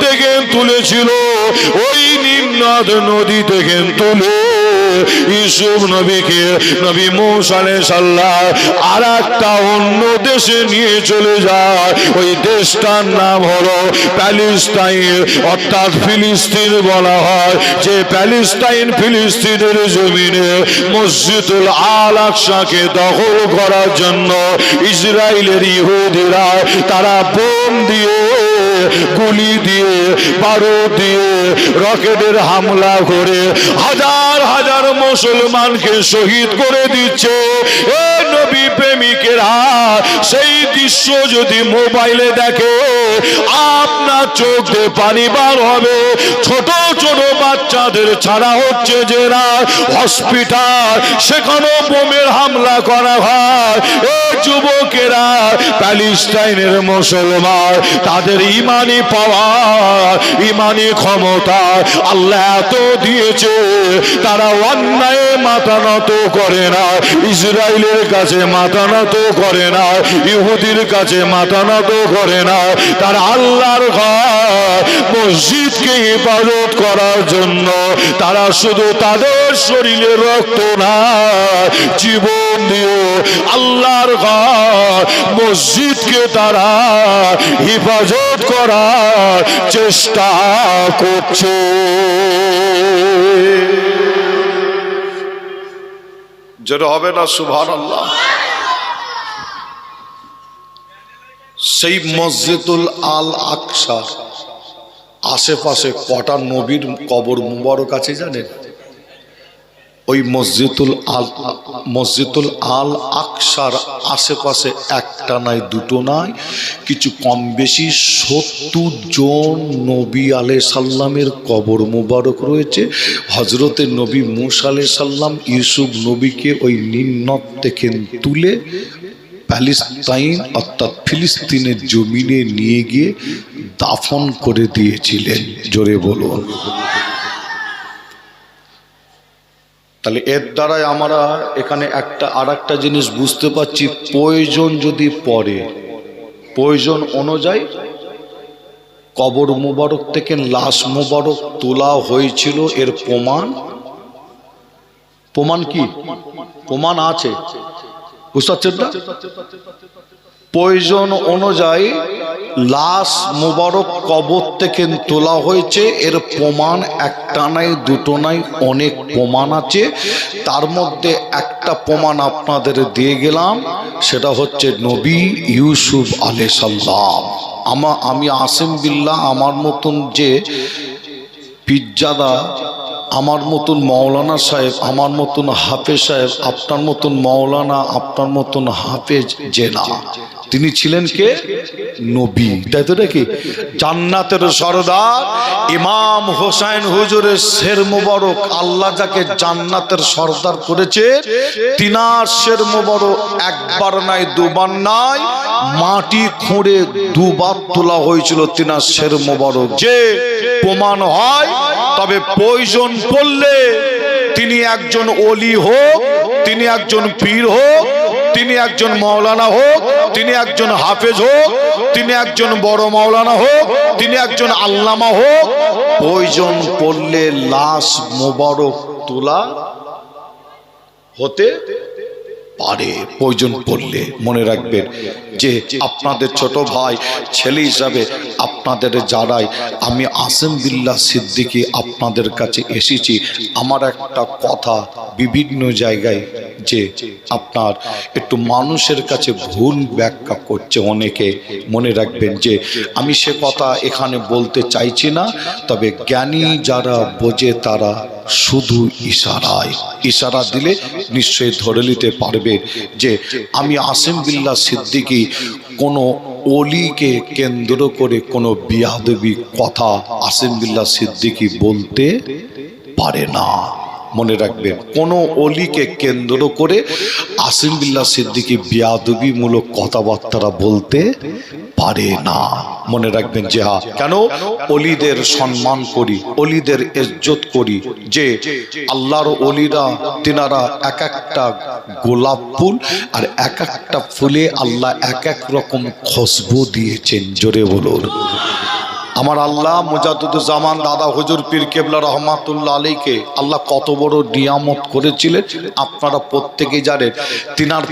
থেকে তুলেছিল, ওই নীলনদ নদী থেকে তুলে ইউসুফ নবীকে, নবী মূসা আলাইহিস সালাম আর একটা অন্য দেশে নিয়ে চলে যায়। ওই দেশটার নাম হলো প্যালেস্টাইন, অর্থাৎ ফিলিস্তিন বলা হয়। যে প্যালেস্টাইন, ফিলিস্তিনের জমিনে মসজিদুল আল আকসাকে দখল করার জন্য ইসরায়েলের ইহুদিরা তারা বোম দিয়ে, গুলি দিয়ে, বারুদ দিয়ে, রকেটের হামলা করে হাজার হাজার মুসলমানকে শহীদ করে দিচ্ছে। এ নবী প্রেমিকেরা, সেই দৃশ্য যদি মোবাইলে দেখে আপনার চোখ দিয়ে পানি বার হবে। ছোট ছোট বাচ্চাদের ছাড়া হচ্ছে যে না হসপিটাল, সেখানেও বোমের হামলা করা হয়। এ যুবকেরা, প্যালেস্টাইনের মুসলমান, তাদের ইমানি পাওয়ার, ইমানি ক্ষমতা আল্লাহ এত দিয়েছে, তারা অন্যায় মাথা নত করে না, ইসরায়েলের কাছে মাথা নত করে না, ইহুদির কাছে মাথা নত করে না। তারা আল্লাহর ঘর মসজিদকে ইবাদত করার জন্য তারা শুধু তাদের শরীরে রক্ত না, জীবন দিয়ে আল্লাহর ঘর মসজিদকে তারা হিফাজত করার চেষ্টা করছে। যেটা হবে না সুবহানাল্লাহ। সেই মসজিদুল আল আকসা আশেপাশে কটা নবীর কবর মুবারক আছে জানেন? ওই মসজিদুল আল আকসার আশেপাশে একটা নাই, দুটো নাই, কিছু কম বেশি 70 জন নবী আলাইহিস সালামের কবর মুবারক রয়েছে। হযরতে নবী মূসা আলাইহিস সালাম ইউসুফ নবীকে ওই নীলনদ থেকে তুলে প্যালেস্টাইন অর্থাৎ ফিলিস্তিনের জমিনে নিয়ে গিয়ে দাফন করে দিয়েছিলেন। জোরে বলুন। তাহলে এর দ্বারাই আমরা এখানে আর একটা জিনিস বুঝতে পারছি, প্রয়োজন যদি পড়ে, প্রয়োজন অনুযায়ী কবর মুবারক থেকে লাশ মুবারক তোলা হয়েছিল। এর প্রমাণ কি? প্রমাণ আছে, বুঝতে পারছেন না? প্রয়োজন অনুযায়ী লাশ মুবারক কবর থেকে তোলা হয়েছে, এর প্রমাণ একটা নাই, দুটো নাই, অনেক প্রমাণ আছে। তার মধ্যে একটা প্রমাণ আপনাদের দিয়ে গেলাম, সেটা হচ্ছে নবী ইউসুফ আলাইহিস সালাম। আমি আসিম বিল্লাহ, আমার মতন যে পিজ্জাদা, আমার মতন মৌলানা সাহেব, আমার মতন হাফেজ সাহেব, আপনার মতন মৌলানা, আপনার মতন হাফেজ জেনা, তিনি ছিলেন কে? নবী, তাই তো নাকি? জান্নাতের সরদার ইমাম হোসেন হুজুরের শের মুবারক, আল্লাহ যাকে জান্নাতের সরদার করেছে, তিনার শের মুবারক একবার নাই, দুবার নাই, মাটি খুঁড়ে দুবার তোলা হয়েছিল তিনার শের মুবারক। যে প্রমাণ হয়, তবে প্রয়োজন পড়লে তিনি একজন ওলি হোক, তিনি একজন পীর হোক, তিনি একজন মাওলানা হোক, তিনি একজন হাফেজ হোক, তিনি একজন বড় মাওলানা হোক, তিনি একজন আল্লামা হোক, প্রয়োজন পড়লে লাশ মোবারক তোলা হতে পারে। প্রয়োজন পড়লে মনে রাখবেন যে আপনাদের ছোট ভাই ছেলে হিসাবে আপনাদের যারাই, আমি আসিম বিল্লাহ সিদ্দিকী আপনাদের কাছে এসেছি। আমার একটা কথা বিভিন্ন জায়গায় যে আপনার একটু মানুষের কাছে ভুল ব্যাখ্যা করছে অনেকে, মনে রাখবেন যে আমি সে কথা এখানে বলতে চাইছি না। তবে জ্ঞানী যারা বোঝে তারা শুধু ইশারা দিলে নিশ্চয়ই ধরে নিতে পারবে যে আমি আসিম বিল্লাহ সিদ্দিকী কোনো ওলিকে কেন্দ্র করে কোনো বিয়াদবি কথা আসিম বিল্লাহ সিদ্দিকী বলতে পারে না। মনে রাখবেন, কোনো অলিকে কেন্দ্র করে আসিম বিল্লাহ সিদ্দিকী বিয়াদবিমূলক কথাবার্তা বলতে পারে না। মনে রাখবেন যে হ্যাঁ, কেন? অলিদের সম্মান করি, অলিদের ইজ্জত করি। যে আল্লাহর অলিরা তিনারা এক একটা গোলাপ ফুল, আর এক একটা ফুলে আল্লাহ এক এক রকম খুশবু দিয়েছেন। জোরে বলুন। আমার আল্লাহ মুজাদ্দিদুজ্জামান দাদা হুজুর পীর কেবলা রহমাতুল্লাহ আলাইকে আল্লাহ কত বড় নিয়ামত করেছিলেন আপনারা প্রত্যেকেই জানেন। তিনার